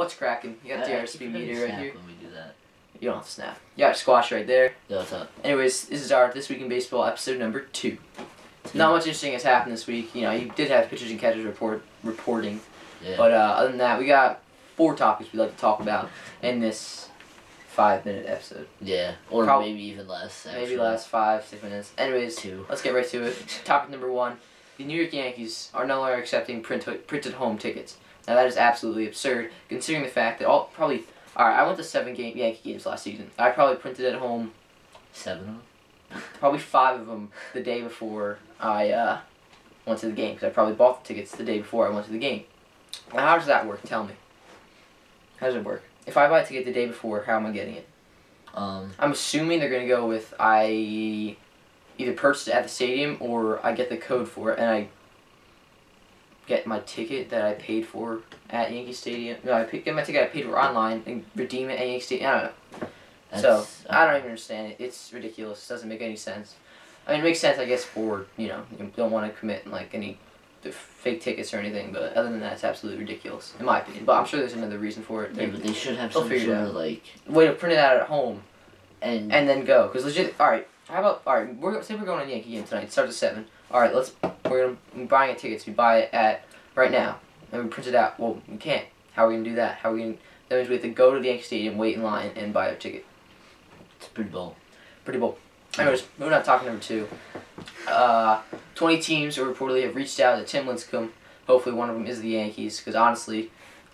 What's cracking? You got DRSB Media right here. When we do that. You don't have to snap. You got squash right there. Yo, what's up? Anyways, this is our This Week in Baseball episode number 2. Not much interesting has happened this week. You know, you did have pitchers and catchers reporting. Yeah. But other than that, we got 4 topics we'd like to talk about in this 5-minute episode. Yeah, or maybe even less. Actually. Maybe less 5-6 minutes. Anyways, 2. Let's get right to it. Topic number 1. The New York Yankees are no longer accepting printed home tickets. Now that is absolutely absurd, considering the fact that Alright, I went to 7 Yankee games last season. I probably printed at home 7 of them? Probably 5 of them the day before I went to the game, because I probably bought the tickets the day before I went to the game. Now how does that work? Tell me. How does it work? If I buy a ticket the day before, how am I getting it? I'm assuming they're going to go with I either purchased it at the stadium or I get the code for it and I get my ticket that I paid for at Yankee Stadium. No, I get my ticket I paid for online and redeem it at Yankee Stadium. I don't know. I don't even understand it. It's ridiculous. It doesn't make any sense. I mean, it makes sense, I guess, for, you don't want to commit, like, any fake tickets or anything, but other than that, it's absolutely ridiculous, in my opinion. But I'm sure there's another reason for it. Yeah, but they should have some sort of, like... way to print it out at home and then go. Because legit, alright, say we're going to Yankee game tonight. It starts at 7. Alright, we're buying a ticket, so we buy it at, right now, and we print it out. Well, we can't. How are we going to do that? That means we have to go to the Yankee Stadium, wait in line, and buy a ticket. It's pretty bold. Pretty bold. Anyways, moving on to topic number 2. 20 teams reportedly have reached out to Tim Lincecum. Hopefully one of them is the Yankees, because honestly,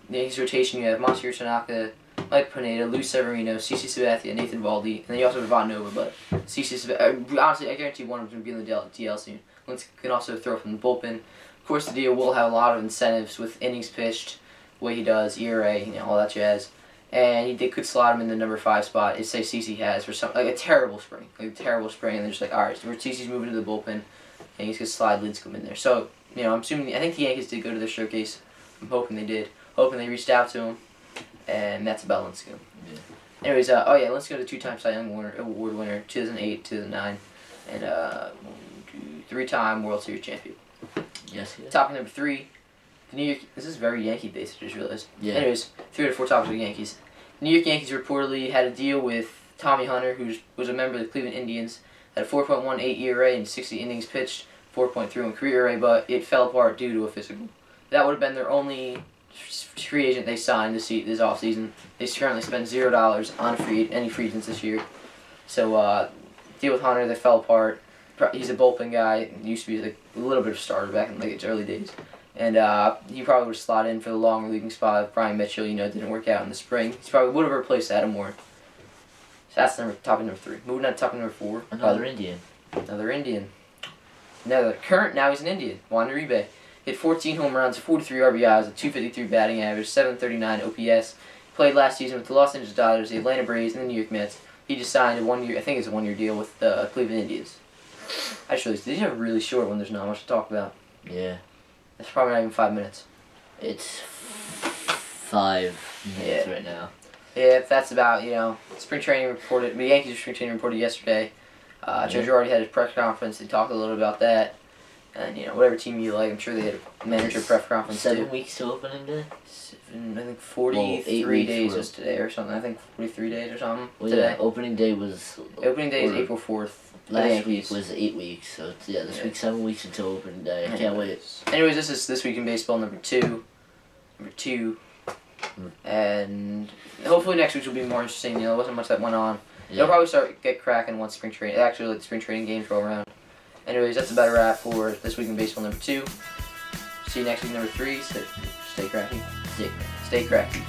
the Yankees rotation, you have Masahiro Tanaka, Mike Pineda, Lou Severino, CC Sabathia, Nathan Valdi, and then you also have Von Nova, but honestly, I guarantee one of them will be in the DL soon. Lincecum can also throw from the bullpen. Of course, the deal will have a lot of incentives with innings pitched, what he does, ERA, all that jazz. And they could slot him in the number 5 spot, say CC has, for some, like a terrible spring. And they're just like, alright, so CC's moving to the bullpen, and he's going to slide Lincecum in there. So, I think the Yankees did go to their showcase. I'm hoping they did. Hoping they reached out to him. And that's about Lincecum. Yeah. Anyways, Lincecum is a 2-time Cy Young Award winner, 2008, 2009, and 3-time World Series champion. Yes. Topic number 3. The New York. This is very Yankee based, I just realized. Yeah. Anyways, 3 to 4 topics with Yankees. The New York Yankees reportedly had a deal with Tommy Hunter, who was a member of the Cleveland Indians, had a 4.18 ERA and 60 innings pitched, 4.31 career ERA, but it fell apart due to a physical. That would have been their only free agent they signed this offseason. They currently spent $0 on any free agents this year. So, deal with Hunter, they fell apart. He's a bullpen guy. He used to be like a little bit of a starter back in its early days. And he probably would have slotted in for the long relieving spot if Brian Mitchell, didn't work out in the spring. He probably would have replaced Adam Warren. So that's topic number 3. Moving on to topic number 4. Another Indian. Now he's an Indian. Juan Uribe. Hit 14 home runs, 43 RBIs, a 253 batting average, 739 OPS. Played last season with the Los Angeles Dodgers, the Atlanta Braves, and the New York Mets. He just signed a 1-year deal with the Cleveland Indians. I just realized these are really short when there's not much to talk about. Yeah. It's probably not even 5 minutes. It's 5 minutes right now. Yeah, that's about, spring training reported. The Yankees spring training reported yesterday. Joe Girardi had his press conference. They talked a little about that. And, whatever team you like, I'm sure they had a manager press conference 7 weeks to opening day? I think 43 days was today or something. I think 43 days or something today. Yeah, opening day is April 4th. Last week was 8 weeks, so this week 7 weeks until opening day. I can't wait. Anyways, this is This Week in Baseball number 2. And hopefully next week will be more interesting. There wasn't much that went on. Yeah. They'll probably get cracking once spring training. Actually, the spring training games roll around. Anyways, that's about a wrap for This Week in Baseball number 2. See you next week number 3. Stay cracky. Stay cracky.